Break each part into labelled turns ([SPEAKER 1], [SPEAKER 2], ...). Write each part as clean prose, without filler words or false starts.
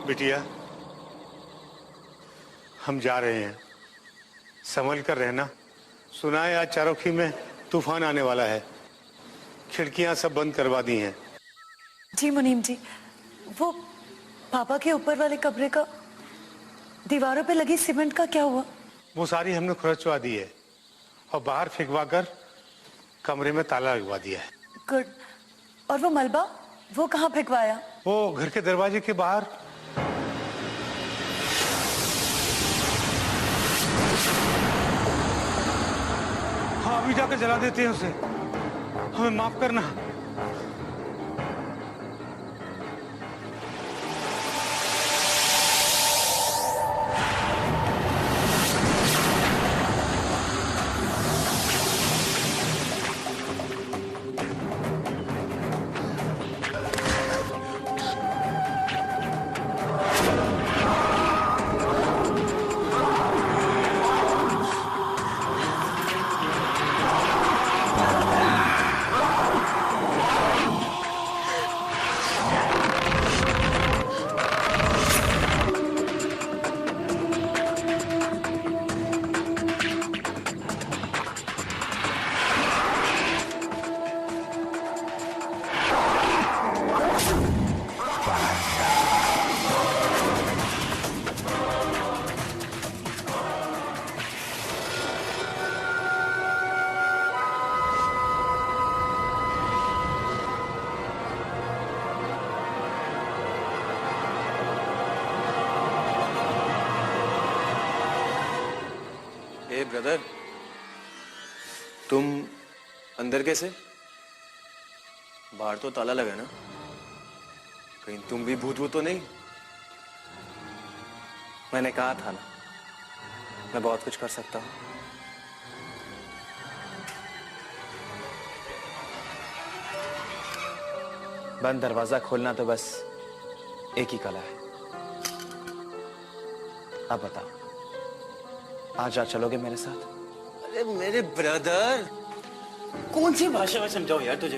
[SPEAKER 1] बिटिया, हम जा रहे हैं, संभल कर रहना। सुना है आज चारोखी में तूफान आने वाला है, खिड़कियां सब बंद करवा दी हैं।
[SPEAKER 2] जी मुनीम जी, वो पापा के ऊपर वाले कमरे का दीवारों पे लगी सीमेंट का क्या हुआ?
[SPEAKER 1] वो सारी हमने खुरचवा दी है और बाहर फेंकवा कर कमरे में ताला लगवा दिया है।
[SPEAKER 2] गुड। और वो मलबा, वो कहाँ फेंकवाया?
[SPEAKER 1] वो घर के दरवाजे के बाहर। हाँ, अभी जाकर जला देते हैं उसे। हमें माफ करना।
[SPEAKER 3] ब्रदर, तुम अंदर कैसे? बाहर तो ताला लगा ना, कहीं तुम भी भूत भूत तो नहीं?
[SPEAKER 4] मैंने कहा था ना, मैं बहुत कुछ कर सकता हूं। बंद दरवाजा खोलना तो बस एक ही कला है। अब बताओ, आज रात चलोगे मेरे साथ?
[SPEAKER 3] अरे मेरे ब्रदर, कौन सी भाषा में समझाओ यार तुझे?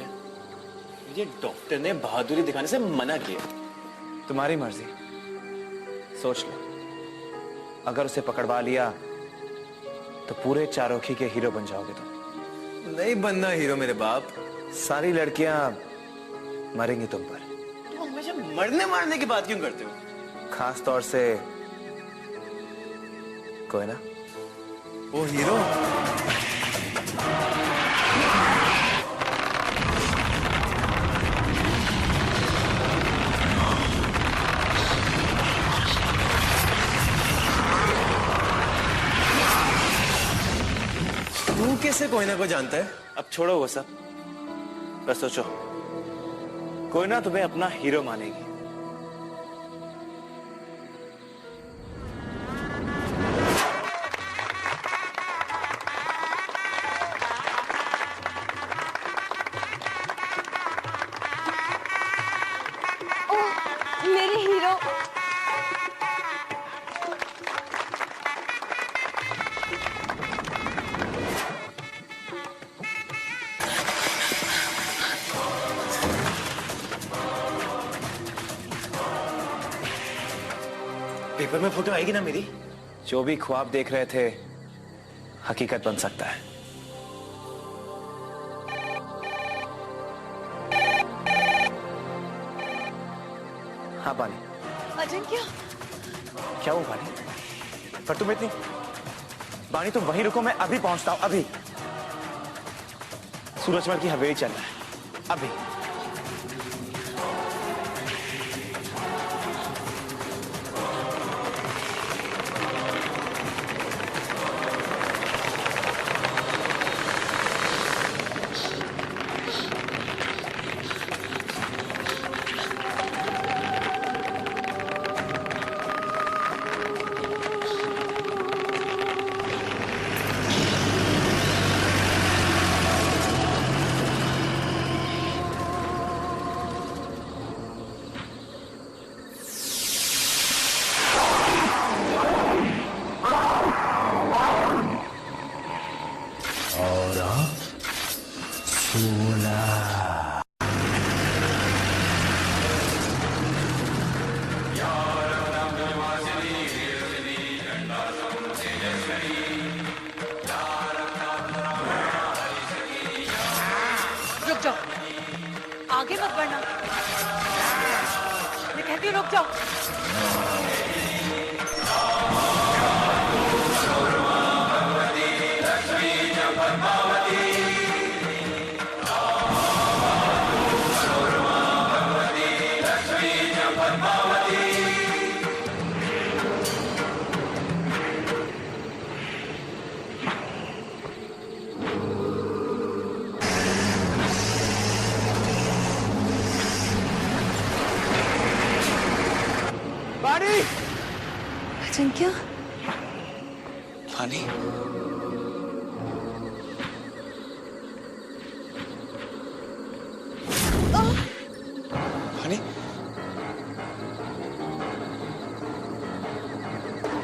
[SPEAKER 3] ये डॉक्टर ने बहादुरी दिखाने से मना किया।
[SPEAKER 4] तुम्हारी मर्जी, सोच लो। अगर उसे पकड़वा लिया तो पूरे चारोखी के हीरो बन जाओगे तुम।
[SPEAKER 3] नहीं बनना हीरो मेरे बाप।
[SPEAKER 4] सारी लड़कियां मरेंगी तुम पर।
[SPEAKER 3] तुम हमेशा मरने मारने की बात क्यों करते हो?
[SPEAKER 4] खास तौर से कोई ना,
[SPEAKER 3] वो हीरो। तू कैसे कोई ना को जानता है?
[SPEAKER 4] अब छोड़ो वो सब, बस सोचो, कोई ना तुम्हें अपना हीरो मानेगी।
[SPEAKER 2] मेरे हीरो।
[SPEAKER 3] पेपर में फोटो आएगी ना मेरी?
[SPEAKER 4] जो भी ख्वाब देख रहे थे हकीकत बन सकता है। हाँ बानी।
[SPEAKER 2] अजिंक्य,
[SPEAKER 4] क्या वो बानी? पर तुम इतनी बानी, तुम वहीं रुको, मैं अभी पहुंचता हूं। अभी सूरजमल की हवेली चलना है, अभी।
[SPEAKER 2] आगे मत बढ़ना, मैं कहती हूँ रुक जाओ।
[SPEAKER 4] पानी,
[SPEAKER 2] अजिंक्य,
[SPEAKER 4] पानी। पानी,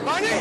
[SPEAKER 4] पानी।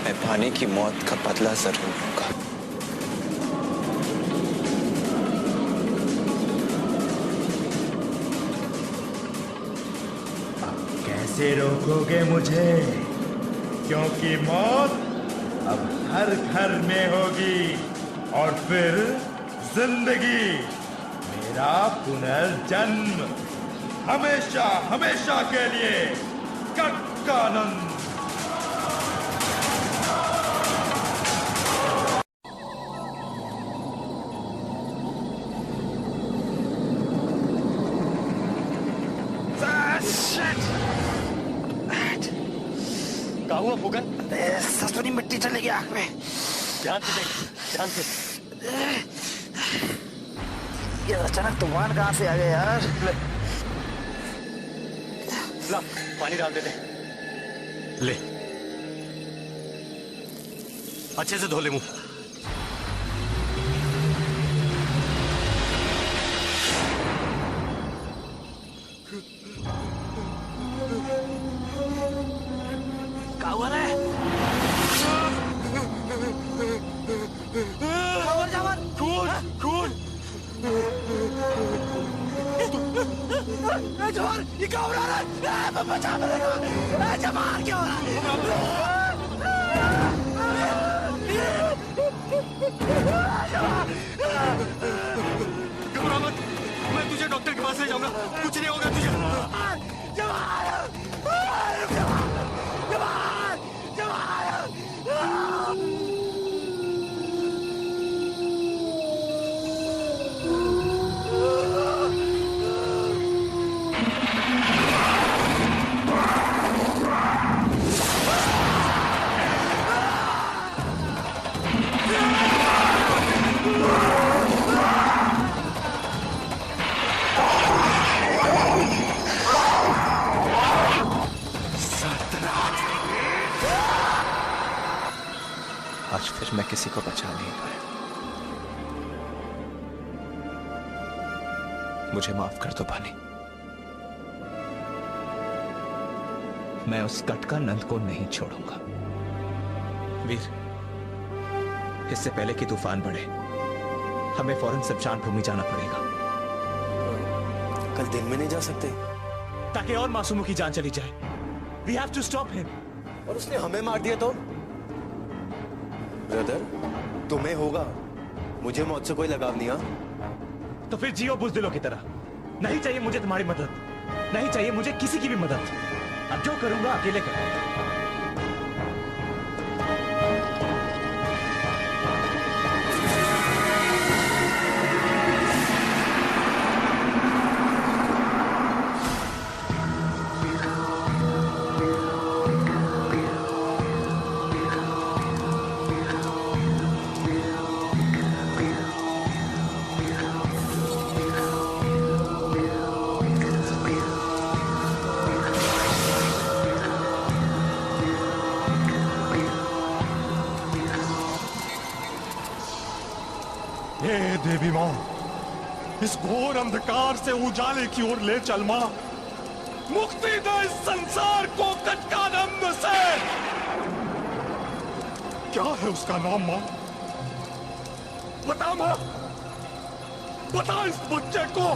[SPEAKER 4] मैं पानी की मौत का बदला जरूर लूंगा।
[SPEAKER 5] कैसे रोकोगे मुझे? क्योंकि मौत अब हर घर में होगी और फिर जिंदगी, मेरा पुनर्जन्म, हमेशा हमेशा के लिए कट्टानंद।
[SPEAKER 3] क्या हुआ फूकन?
[SPEAKER 6] ससुरी मिट्टी चली गई आंख में।
[SPEAKER 3] ध्यान से देख, ध्यान से।
[SPEAKER 6] ये अचानक तूफान कहाँ से आ गया यार?
[SPEAKER 3] ला, पानी डाल दे दे। ले, अच्छे से धो ले मुंह।
[SPEAKER 6] क्या हुआ रे?
[SPEAKER 3] खून, खून।
[SPEAKER 6] जवान, ये क्या हो रहा है? बचा मेरे, जवान क्या हो रहा है?
[SPEAKER 3] घबरा मत, मैं तुझे डॉक्टर के पास ले जाऊंगा, कुछ नहीं होगा तुझे।
[SPEAKER 4] आज फिर मैं किसी को बचा नहीं पाया। मुझे माफ कर दो पानी। मैं उस कटका नंद को नहीं छोड़ूंगा। वीर, इससे पहले कि तूफान बढ़े हमें फौरन शमशान भूमि जाना पड़ेगा।
[SPEAKER 3] कल दिन में नहीं जा सकते?
[SPEAKER 4] ताकि और मासूमों की जान चली जाए। We have to stop him.
[SPEAKER 3] और उसने हमें मार दिया तो? ब्रदर, तुम्हें होगा, मुझे मौत से कोई लगाव नहीं। हाँ,
[SPEAKER 4] तो फिर जियो बुज़दिलों की तरह। नहीं चाहिए मुझे तुम्हारी मदद, नहीं चाहिए मुझे किसी की भी मदद। अब जो करूंगा अकेले करूंगा।
[SPEAKER 5] देवी माँ, इस घोर अंधकार से उजाले की ओर ले चल माँ। मुक्ति दे इस संसार को कटकानंद से। क्या है उसका नाम माँ? बता माँ, बता इस बच्चे को,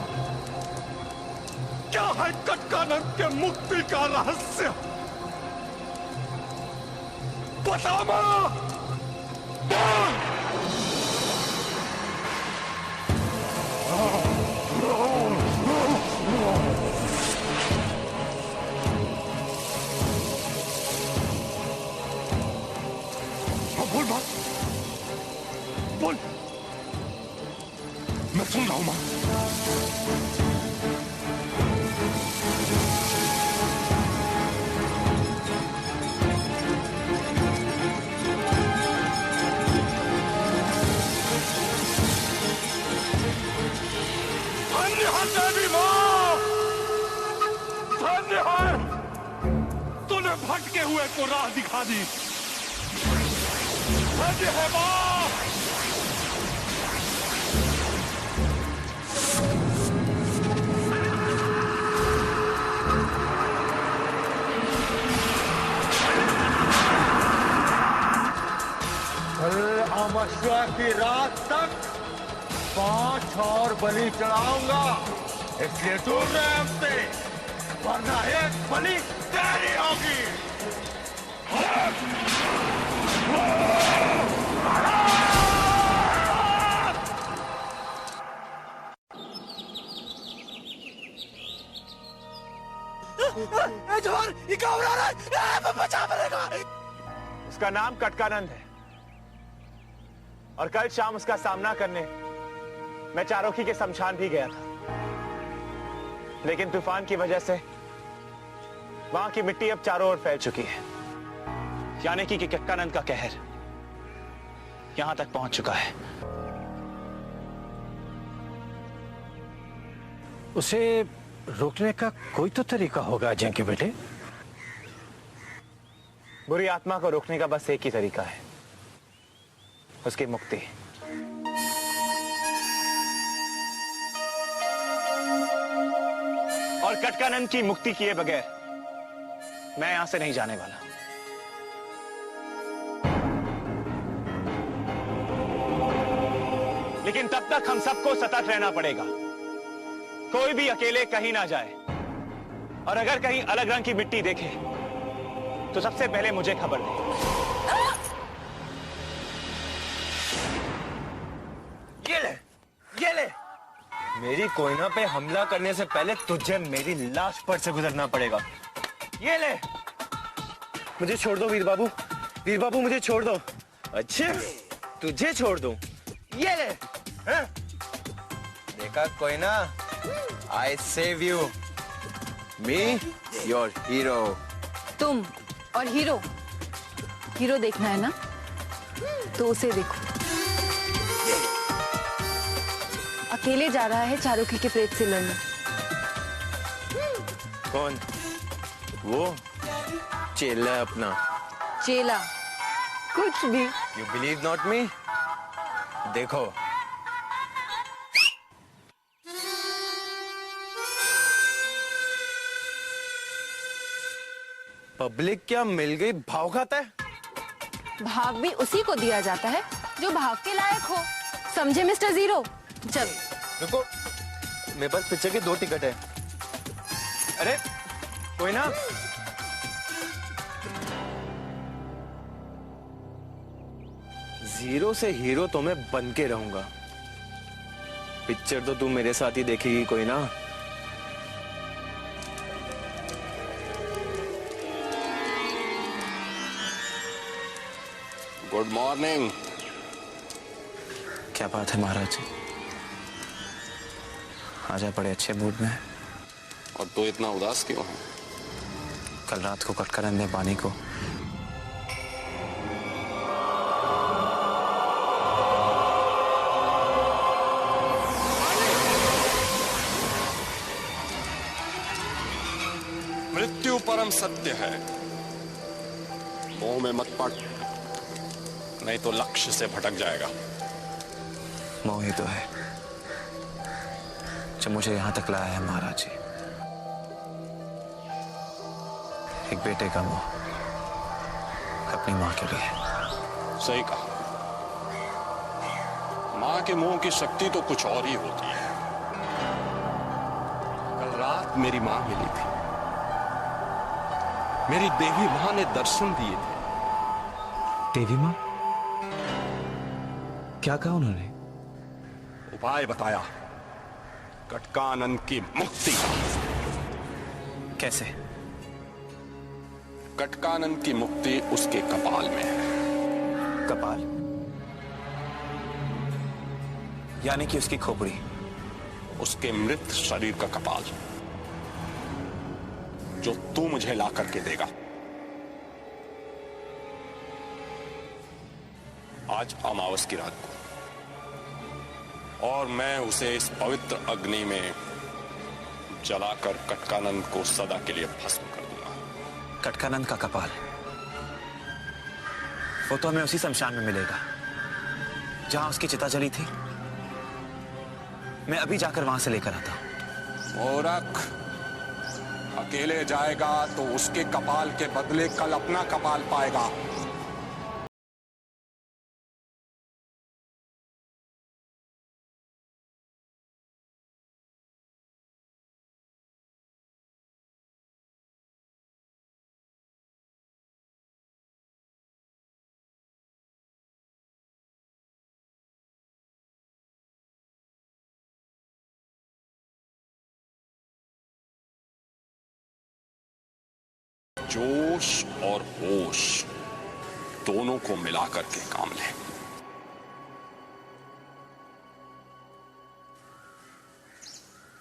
[SPEAKER 5] क्या है कटकानंद के मुक्ति का रहस्य? बता माँ, बोल। बोल बात, बोल, मैं सुन रहा हूं मां। धन्य है देवी मां, धन्य है, तूने भटके हुए को राह दिखा दी। धन्य है मां। कल अमावस्या की रात तक 5 और बलि चढ़ाऊंगा, इसलिए दूर रहे हमसे, वरना एक बलि तेरी होगी।
[SPEAKER 6] जवान, ये क्या हो रहा है? बचा मेरेगा।
[SPEAKER 4] उसका नाम कटकानंद है और कल शाम उसका सामना करने मैं चारोखी के शमशान भी गया था, लेकिन तूफान की वजह से वहां की मिट्टी अब चारों ओर फैल चुकी है। यानी कि कटकानंद का कहर यहां तक पहुंच चुका है।
[SPEAKER 7] उसे रोकने का कोई तो तरीका होगा अजय के बेटे।
[SPEAKER 4] बुरी आत्मा को रोकने का बस एक ही तरीका है, उसकी मुक्ति। और कटकानंद की मुक्ति किए बगैर मैं यहां से नहीं जाने वाला। लेकिन तब तक हम सबको सतर्क रहना पड़ेगा, कोई भी अकेले कहीं ना जाए, और अगर कहीं अलग रंग की मिट्टी देखे तो सबसे पहले मुझे खबर दे।
[SPEAKER 3] ये ले, मेरी कोयना पे हमला करने से पहले तुझे मेरी लाश पर से गुजरना पड़ेगा। ये ले, मुझे छोड़ दो वीर बाबू मुझे छोड़ दो। अच्छा, तुझे छोड़ दो। ये ले, हाँ? देखा Koyna, I save you, me your hero।
[SPEAKER 8] तुम और हीरो देखना है ना, तो उसे देखो। अकेले जा रहा है चारोखी के प्रेत से लड़ने।
[SPEAKER 3] कौन? वो चेला है अपना।
[SPEAKER 8] चेला कुछ भी।
[SPEAKER 3] You believe not me? देखो, पब्लिक क्या मिल गई भाव खाता है?
[SPEAKER 8] भाग भी उसी को दिया जाता है जो भाग के लायक हो, समझे मिस्टर जीरो? चल
[SPEAKER 3] देखो, मेरे पास पिक्चर के 2 टिकट है। अरे कोई ना, जीरो से हीरो तो मैं बन के रहूंगा। पिक्चर तो तू मेरे साथ ही देखेगी कोई ना।
[SPEAKER 9] Good morning.
[SPEAKER 4] क्या बात है महाराज जी, आज आप बड़े अच्छे मूड में हैं।
[SPEAKER 9] और तू इतना उदास क्यों है?
[SPEAKER 4] कल रात को कटकानंद ने बानी को
[SPEAKER 9] मृत्यु परम सत्य है, मोह में मत पड़, नहीं तो लक्ष्य से भटक जाएगा।
[SPEAKER 4] मोह ही तो है।
[SPEAKER 3] से मुझे यहां तक लाया है महाराज जी। एक बेटे का मोह अपनी मां के लिए।
[SPEAKER 9] सही कहा। मां के मोह की शक्ति तो कुछ और ही होती है। कल रात मेरी मां मिली थी, मेरी देवी मां ने दर्शन दिए थे।
[SPEAKER 3] देवी मां? क्या कहा उन्होंने?
[SPEAKER 9] उपाय बताया, कटकानन की मुक्ति का।
[SPEAKER 3] कैसे?
[SPEAKER 9] कटकानन की मुक्ति उसके कपाल में है।
[SPEAKER 3] कपाल यानी कि उसकी खोपड़ी?
[SPEAKER 9] उसके मृत शरीर का कपाल, जो तू मुझे ला करके देगा। आज अमावस की रात को, और मैं उसे इस पवित्र अग्नि में जलाकर कटकानन को सदा के लिए भस्म कर दूंगा।
[SPEAKER 3] कटकानंद का कपाल, वो तो हमें उसी शमशान में मिलेगा जहां उसकी चिता जली थी। मैं अभी जाकर वहां से लेकर आता हूं।
[SPEAKER 9] मूर्ख, अकेले जाएगा तो उसके कपाल के बदले कल अपना कपाल पाएगा। जोश और होश दोनों को मिलाकर के काम ले।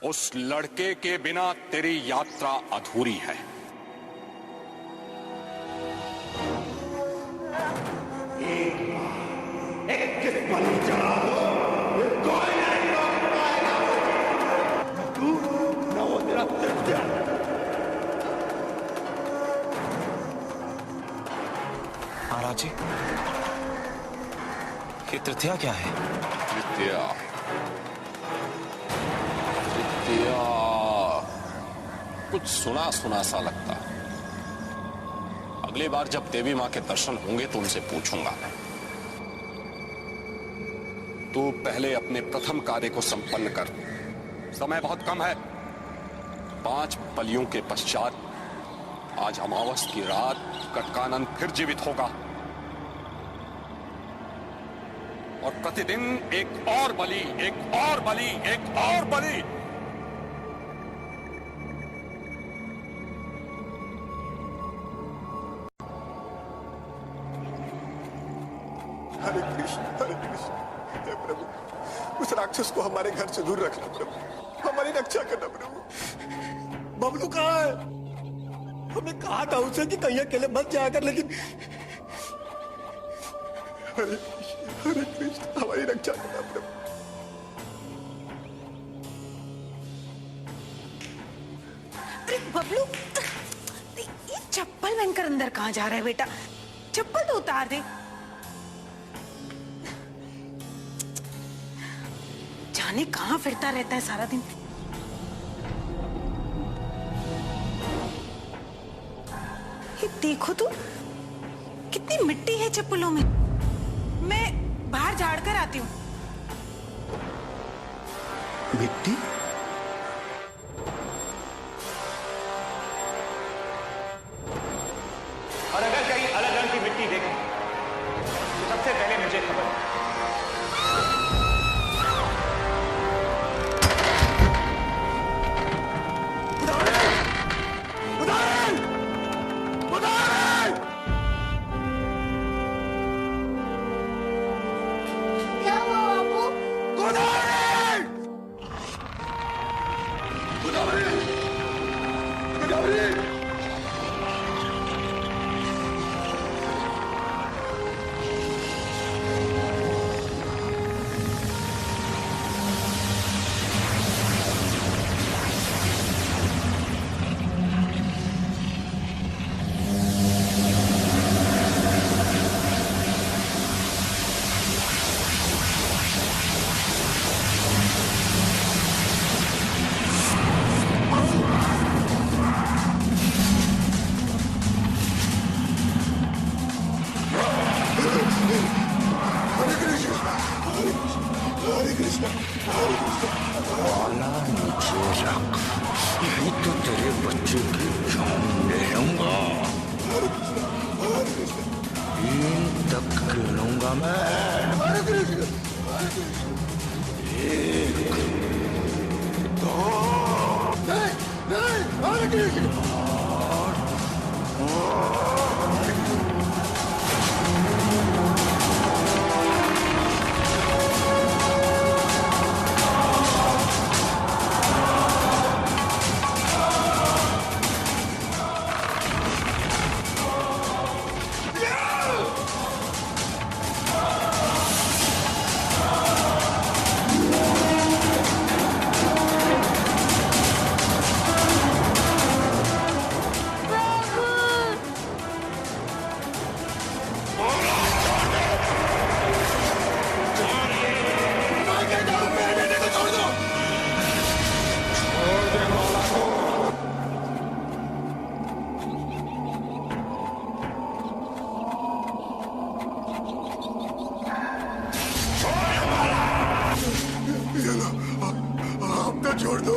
[SPEAKER 9] उस लड़के के बिना तेरी यात्रा अधूरी है।
[SPEAKER 3] महाराज जी, ये तृतीया क्या है?
[SPEAKER 9] तृतीया, तृतीया कुछ सुना सुना सा लगता है। अगली बार जब देवी मां के दर्शन होंगे तो उनसे पूछूंगा मैं। तू पहले अपने प्रथम कार्य को संपन्न कर, समय बहुत कम है। 5 बलियों के पश्चात आज अमावस की रात कटकानन फिर जीवित होगा, और प्रतिदिन एक और बलि, एक और बलि, एक और बलि।
[SPEAKER 10] हरे कृष्ण हे प्रभु, उस राक्षस को हमारे घर से दूर रखना प्रभु, हमारी रक्षा करना प्रभु। बबलू कहाँ है? हमने कहा था उसे कि कहीं अकेले मत जाकर, लेकिन हरे कृष्ण हमारी रक्षा करना प्रभु।
[SPEAKER 2] अरे बबलू, ये चप्पल पहनकर अंदर कहाँ जा रहा है बेटा? चप्पल तो उतार दे। जाने कहाँ फिरता रहता है सारा दिन। ये देखो तो कितनी मिट्टी है चप्पलों में। मैं बाहर झाड़ कर आती हूँ।
[SPEAKER 10] मिट्टी?
[SPEAKER 4] और अगर कहीं अलग रंग की मिट्टी देखें तो सबसे पहले मुझे खबर है।
[SPEAKER 5] बच्चे की जान ले लूंगा। 3 तक गिनूंगा मैं। 1 2
[SPEAKER 10] हम तो छोड़ दो।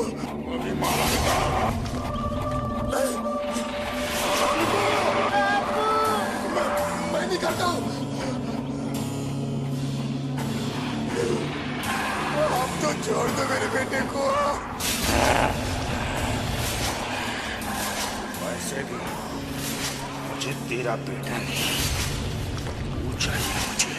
[SPEAKER 5] अभी मारा निकाल।
[SPEAKER 10] मैं नहीं करता हूँ। अब तो छोड़ दो मेरे बेटे को।
[SPEAKER 5] वैसे भी मुझे तेरा बेटा नहीं, तू चाहिए मुझे।